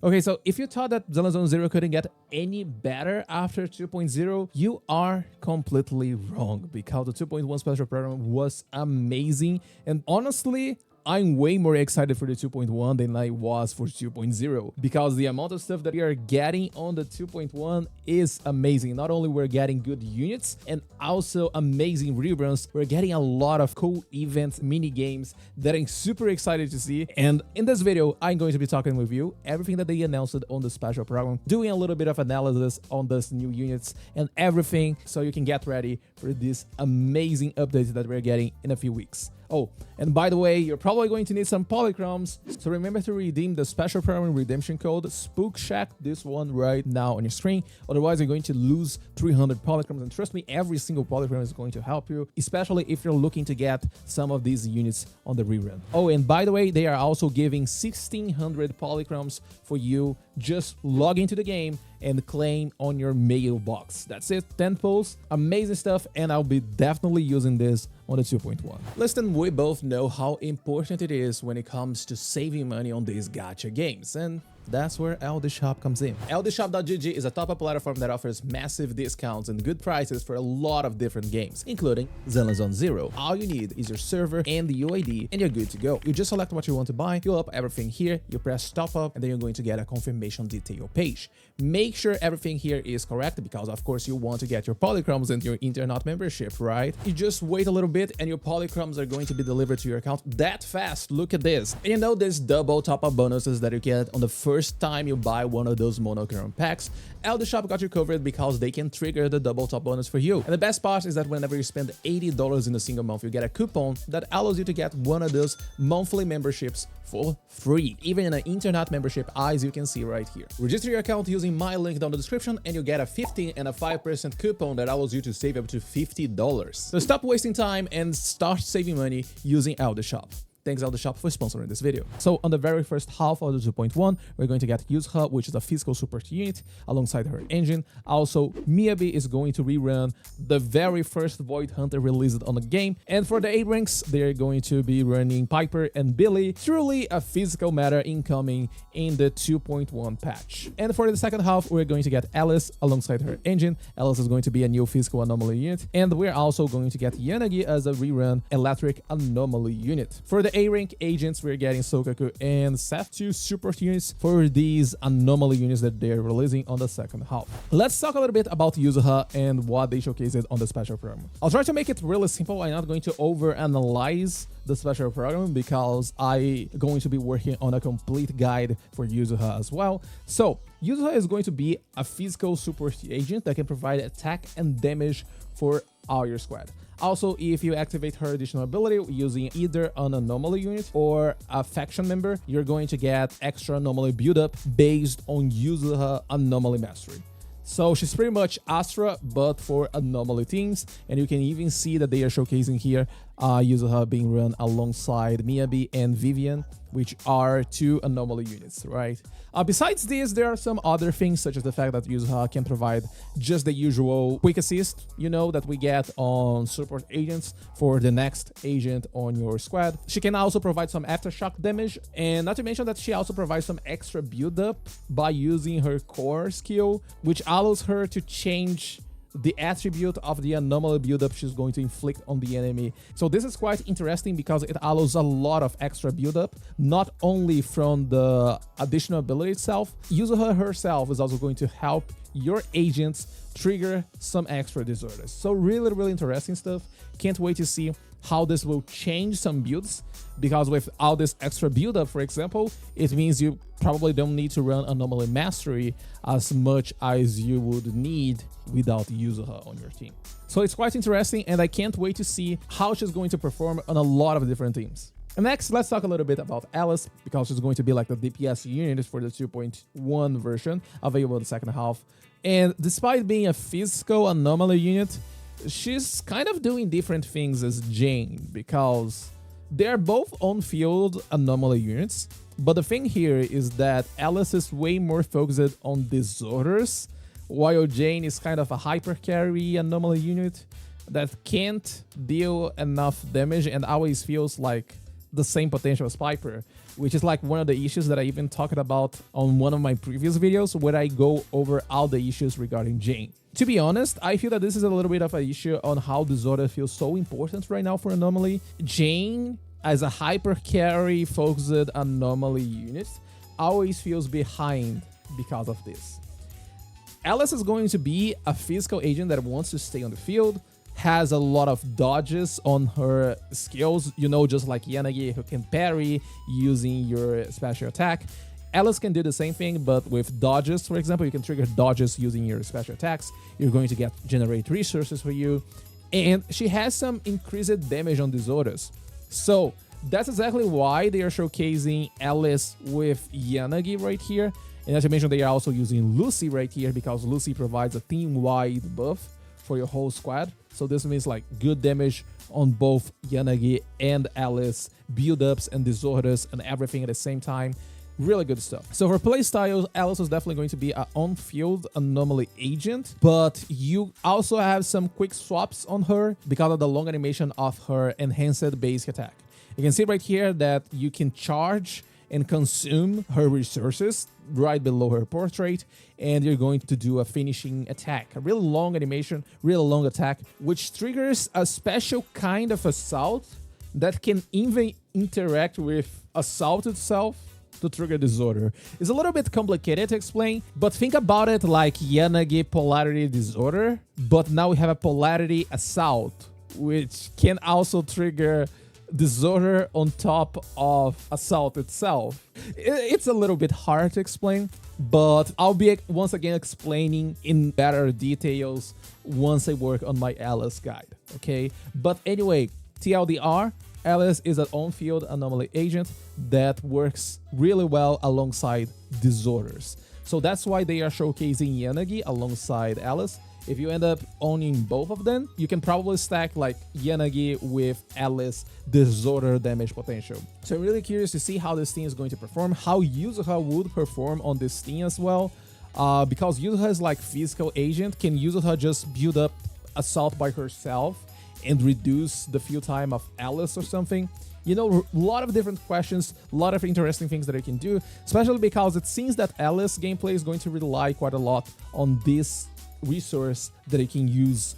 Okay, so if you thought that ZZZ 0 couldn't get any better after 2.0, you are completely wrong, because the 2.1 special program was amazing, and honestly, I'm way more excited for the 2.1 than I was for 2.0, because the amount of stuff that we are getting on the 2.1 is amazing. Not only we're getting good units and also amazing reruns, we're getting a lot of cool events, mini games that I'm super excited to see. And in this video, I'm going to be talking with you everything that they announced on the special program, doing a little bit of analysis on these new units and everything, so you can get ready for this amazing update that we're getting in a few weeks. Oh, and by the way, you're probably going to need some Polychromes, so remember to redeem the special program redemption code SPOOKSHACK, this one right now on your screen. Otherwise, you're going to lose 300 Polychromes, and trust me, every single Polychrome is going to help you, especially if you're looking to get some of these units on the rerun. Oh, and by the way, they are also giving 1600 Polychromes for you. Just log into the game and claim on your mailbox. That's it, 10 pulls, amazing stuff, and I'll be definitely using this on the 2.1. Listen, we both know how important it is when it comes to saving money on these gacha games, and that's where LD Shop comes in. LDShop.gg is a top-up platform that offers massive discounts and good prices for a lot of different games, including ZZZ 0. All you need is your server and the UID, and you're good to go. You just select what you want to buy, fill up everything here, you press top up, and then you're going to get a confirmation detail page. Make sure everything here is correct, because of course you want to get your Polychromes and your internet membership, right? You just wait a little bit and your Polychromes are going to be delivered to your account that fast. Look at this. And you know there's double top-up bonuses that you get on the first time you buy one of those monochrome packs. LD Shop got you covered because they can trigger the double top bonus for you. And the best part is that whenever you spend $80 in a single month, you get a coupon that allows you to get one of those monthly memberships for free, even in an internet membership, as you can see right here. Register your account using my link down the description and you get a 15 and a 5% coupon that allows you to save up to $50. So stop wasting time and start saving money using LD Shop. Thanks LD Shop for sponsoring this video. So on the very first half of the 2.1, we're going to get Yuzuha, which is a physical support unit, alongside her engine. Also, Miyabi is going to rerun the very first Void Hunter released on the game. And for the A ranks, they're going to be running Piper and Billy. Truly a physical meta incoming in the 2.1 patch. And for the second half, we're going to get Alice alongside her engine. Alice is going to be a new physical anomaly unit. And we're also going to get Yanagi as a rerun electric anomaly unit. For the A-rank agents, we're getting Sokaku and Seth, 2 support units for these anomaly units that they're releasing on the second half. Let's talk a little bit about Yuzuha and what they showcased on the special program. I'll try to make it really simple. I'm not going to overanalyze the special program because I'm going to be working on a complete guide for Yuzuha as well. So Yuzuha is going to be a physical support agent that can provide attack and damage for all your squad. Also, if you activate her additional ability using either an anomaly unit or a faction member, you're going to get extra anomaly build-up based on Yuzuha anomaly mastery. So she's pretty much Astra, but for anomaly teams, and you can even see that they are showcasing here Yuzuha being run alongside Miyabi and Vivian, which are 2 anomaly units, right? Besides this, there are some other things, such as the fact that Yuzuha can provide just the usual quick assist, you know, that we get on support agents for the next agent on your squad. She can also provide some aftershock damage, and not to mention that she also provides some extra build-up by using her core skill, which allows her to change the attribute of the anomaly build-up she's going to inflict on the enemy. So this is quite interesting because it allows a lot of extra build-up, not only from the additional ability itself. Yuzuha herself is also going to help your agents trigger some extra disorders. So really interesting stuff. Can't wait to see how this will change some builds, because with all this extra build-up, for example, it means you probably don't need to run anomaly mastery as much as you would need without Yuzuha on your team. So it's quite interesting, and I can't wait to see how she's going to perform on a lot of different teams. And next, let's talk a little bit about Alice, because she's going to be like the DPS unit for the 2.1 version available in the second half. And despite being a physical anomaly unit, she's kind of doing different things as Jane, because they're both on-field anomaly units. But the thing here is that Alice is way more focused on disorders, while Jane is kind of a hyper carry anomaly unit that can't deal enough damage and always feels like the same potential as Piper. which is like one of the issues that I even talked about on one of my previous videos where I go over all the issues regarding Jane. To be honest, I feel that this is a little bit of an issue on how disorder feels so important right now for Anomaly. Jane, as a hyper carry focused Anomaly unit, always feels behind because of this. Alice is going to be a physical agent that wants to stay on the field, has a lot of dodges on her skills, you know, just like Yanagi, who can parry using your special attack. Alice can do the same thing, but with dodges, for example, you can trigger dodges using your special attacks. You're going to generate resources for you. And she has some increased damage on disorders. So that's exactly why they are showcasing Alice with Yanagi right here. And as I mentioned, they are also using Lucy right here because Lucy provides a team-wide buff for your whole squad. So this means like good damage on both Yanagi and Alice, build-ups and disorders and everything at the same time. Really good stuff. So for playstyles, Alice is definitely going to be an on-field anomaly agent, but you also have some quick swaps on her because of the long animation of her enhanced basic attack. You can see right here that you can charge and consume her resources right below her portrait, and you're going to do a finishing attack, a really long animation, really long attack, which triggers a special kind of assault that can even interact with assault itself to trigger disorder. It's a little bit complicated to explain, but think about it like Yanagi polarity disorder, but now we have a polarity assault, which can also trigger disorder on top of assault itself. It's a little bit hard to explain, but I'll be once again explaining in better details once I work on my Alice guide, okay? But anyway, TLDR, Alice is an on-field anomaly agent that works really well alongside disorders. So that's why they are showcasing Yanagi alongside Alice. If you end up owning both of them, you can probably stack like Yanagi with Alice disorder damage potential. So I'm really curious to see how this team is going to perform, how Yuzuha would perform on this team as well. Because Yuzuha is like physical agent, can Yuzuha just build up assault by herself and reduce the field time of Alice or something? You know, a lot of different questions, a lot of interesting things that I can do, especially because it seems that Alice gameplay is going to rely quite a lot on this resource that I can use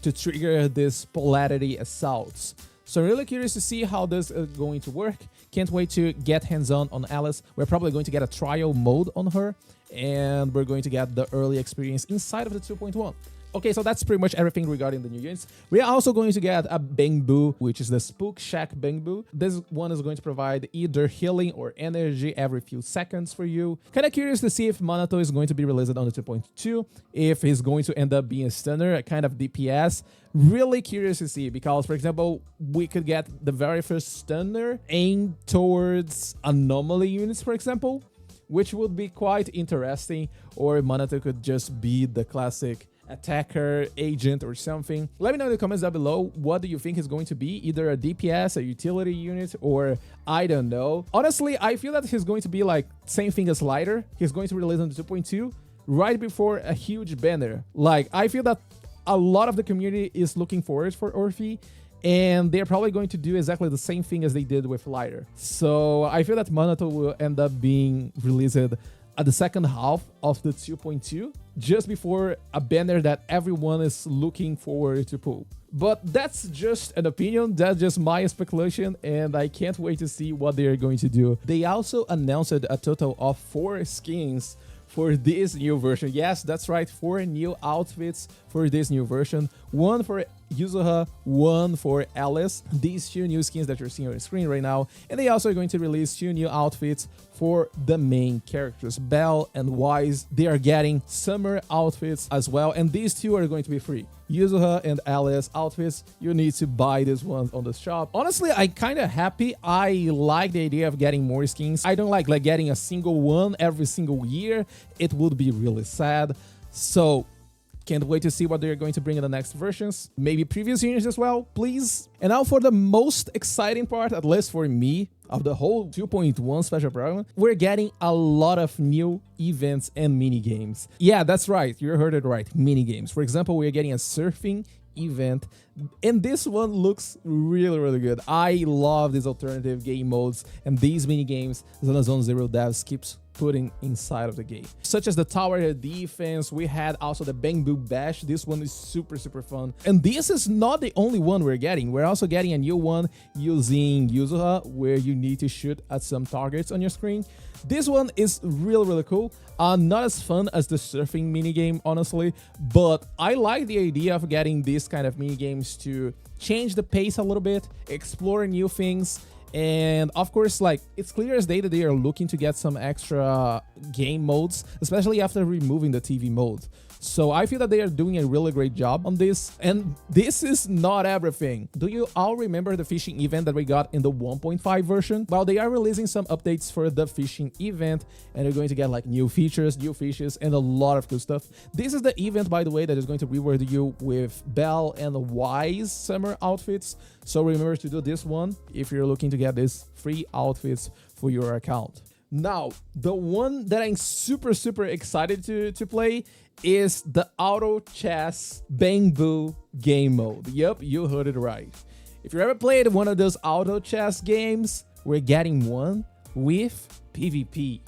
to trigger this polarity assaults. So I'm really curious to see how this is going to work. Can't wait to get hands-on on Alice. We're probably going to get a trial mode on her, and we're going to get the early experience inside of the 2.1. Okay, so that's pretty much everything regarding the new units. We are also going to get a Bangboo, which is the Spook Shack Bangboo. This one is going to provide either healing or energy every few seconds for you. Kind of curious to see if MANATO is going to be released on the 2.2, if he's going to end up being a stunner, a kind of DPS. Really curious to see because, for example, we could get the very first stunner aimed towards anomaly units, for example, which would be quite interesting, or MANATO could just be the classic attacker, agent, or something. Let me know in the comments down below, what do you think is going to be? Either a DPS, a utility unit, or I don't know. Honestly, I feel that he's going to be like same thing as Lighter. He's going to release on the 2.2 right before a huge banner. Like, I feel that a lot of the community is looking forward for Orphe, and they're probably going to do exactly the same thing as they did with Lighter. So I feel that MANATO will end up being released at the second half of the 2.2, just before a banner that everyone is looking forward to pull. But that's just an opinion, that's just my speculation, and I can't wait to see what they're going to do. They also announced a total of 4 skins for this new version. Yes, that's right, 4 new outfits for this new version. 1 for Yuzuha, 1 for Alice. These 2 new skins that you're seeing on the screen right now. And they also are going to release 2 new outfits for the main characters, Belle and Wise. They are getting summer outfits as well, and these 2 are going to be free. Yuzuha and Alice outfits, you need to buy these ones on the shop. Honestly, I'm kind of happy. I like the idea of getting more skins. I don't like getting a single one every single year. It would be really sad. So can't wait to see what they're going to bring in the next versions. Maybe previous units as well, please. And now for the most exciting part, at least for me, of the whole 2.1 special program, we're getting a lot of new events and mini games. Yeah, that's right. You heard it right. Mini games. For example, we're getting a surfing event, and this one looks really good. I love these alternative game modes and these mini games ZZZ Zero devs keeps putting inside of the game, such as the tower defense. We had also the Bangboo bash. This one is super fun, and this is not the only one we're getting. We're also getting a new one using Yuzuha, where you need to shoot at some targets on your screen. This one is really cool. Not as fun as the surfing minigame, honestly, but I like the idea of getting these kind of minigames to change the pace a little bit, explore new things. And of course, like, it's clear as day that they are looking to get some extra game modes, especially after removing the TV mode. So I feel that they are doing a really great job on this. And this is not everything. Do you all remember the fishing event that we got in the 1.5 version? Well, they are releasing some updates for the fishing event, and they're going to get like new features, new fishes, and a lot of cool stuff. This is the event, by the way, that is going to reward you with Belle and Wise summer outfits. So remember to do this one if you're looking to get these free outfits for your account. Now, the one that I'm super excited to play is the Auto Chess Bangboo game mode. Yep, you heard it right. If you ever played one of those auto chess games, we're getting one with PvP.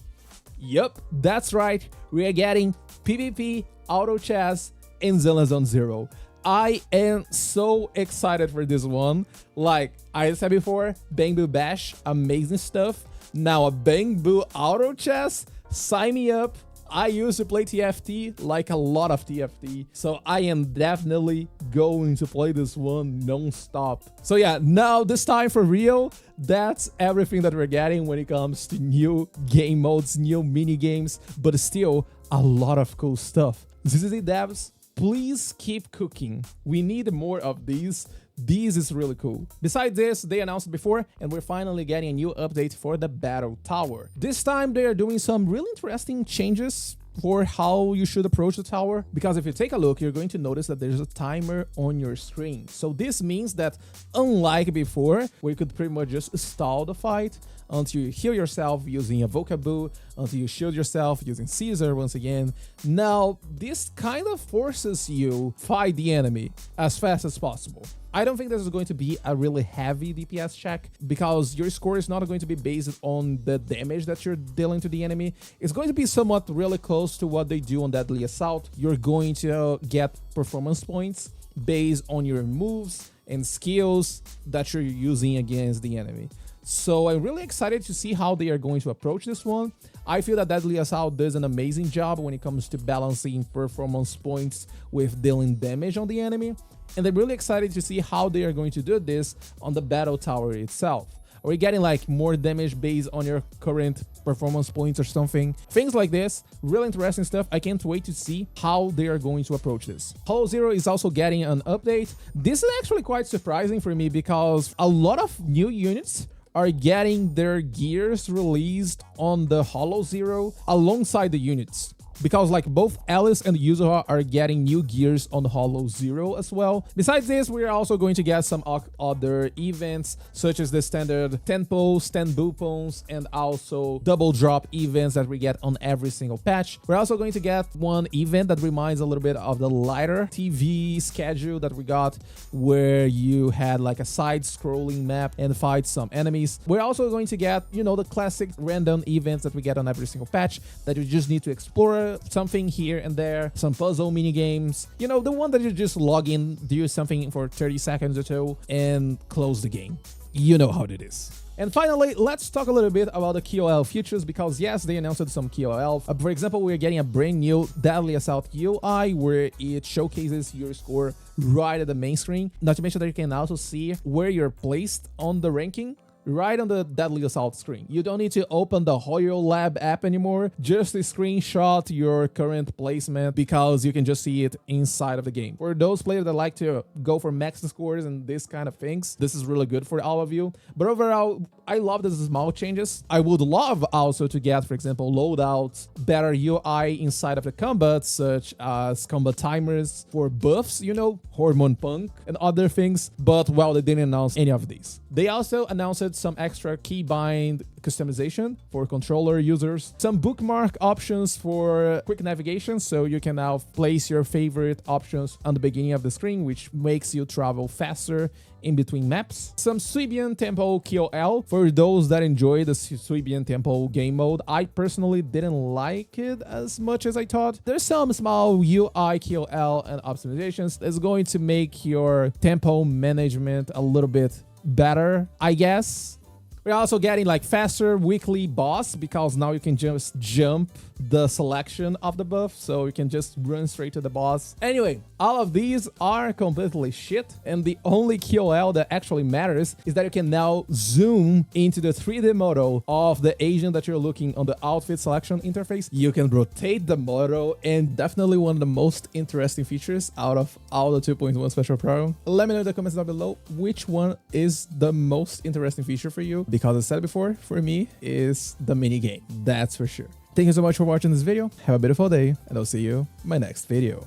Yep, that's right. We are getting PvP auto chess in ZZZ Zero. I am so excited for this one. Like I said before, Bangboo Bash, amazing stuff. Now a Bangboo auto chess, sign me up. I used to play TFT, like a lot of TFT, so I am definitely going to play this one non-stop. So yeah, now this time for real, that's everything that we're getting when it comes to new game modes, new mini games, but still a lot of cool stuff. ZZZ devs, please keep cooking. We need more of these. This is really cool. Besides this, they announced it before, and we're finally getting a new update for the Battle Tower. This time, they are doing some really interesting changes for how you should approach the tower, because if you take a look, you're going to notice that there's a timer on your screen. So this means that, unlike before, where you could pretty much just stall the fight until you heal yourself using a Vocaboo, until you shield yourself using Caesar once again, now this kind of forces you fight the enemy as fast as possible. I don't think this is going to be a really heavy DPS check, because your score is not going to be based on the damage that you're dealing to the enemy. It's going to be somewhat really close to what they do on Deadly Assault. You're going to get performance points based on your moves and skills that you're using against the enemy. So I'm really excited to see how they are going to approach this one. I feel that Deadly Assault does an amazing job when it comes to balancing performance points with dealing damage on the enemy. And I'm really excited to see how they are going to do this on the Battle Tower itself. Are we getting like more damage based on your current performance points or something? Things like this, really interesting stuff. I can't wait to see how they are going to approach this. Hollow Zero is also getting an update. This is actually quite surprising for me, because a lot of new units are getting their gears released on the Hollow Zero alongside the units. Because like both Alice and Yuzuha are getting new gears on Hollow Zero as well. Besides this, we are also going to get some other events, such as the standard 10 pulls, 10 boopons, and also double drop events that we get on every single patch. We're also going to get one event that reminds a little bit of the lighter TV schedule that we got, where you had like a side-scrolling map and fight some enemies. We're also going to get, you know, the classic random events that we get on every single patch that you just need to explore something here and there, some puzzle mini games, you know, the one that you just log in, do something for 30 seconds or so, and close the game. You know how it is. And finally, let's talk a little bit about the QoL features, because yes, they announced some QoL. For example, we're getting a brand new Deadly Assault UI, where it showcases your score right at the main screen. Not to mention that you can also see where you're placed on the ranking right on the Deadly Assault screen. You don't need to open the Royal Lab app anymore, just screenshot your current placement, because you can just see it inside of the game. For those players that like to go for max scores and this kind of things, this is really good for all of you. But overall, I love the small changes. I would love also to get, for example, loadouts, better UI inside of the combat, such as combat timers for buffs, you know, Hormone Punk and other things. But well, they didn't announce any of these. They also announced includes some extra keybind customization for controller users, some bookmark options for quick navigation, so you can now place your favorite options on the beginning of the screen, which makes you travel faster in between maps. Some Swibian Tempo QoL for those that enjoy the Swibian Tempo game mode. I personally didn't like it as much as I thought. There's some small UI QoL and optimizations that's going to make your tempo management a little bit better, I guess. We're also getting like faster weekly boss because now you can just jump the selection of the buff, so you can just run straight to the boss. Anyway, all of these are completely shit, and the only QoL that actually matters is that you can now zoom into the 3D model of the agent that you're looking on the outfit selection interface. You can rotate the model, and definitely one of the most interesting features out of all the 2.1 special program. Let me know in the comments down below which one is the most interesting feature for you, because as I said before, for me is the mini game. That's for sure. Thank you so much for watching this video. Have a beautiful day, and I'll see you in my next video.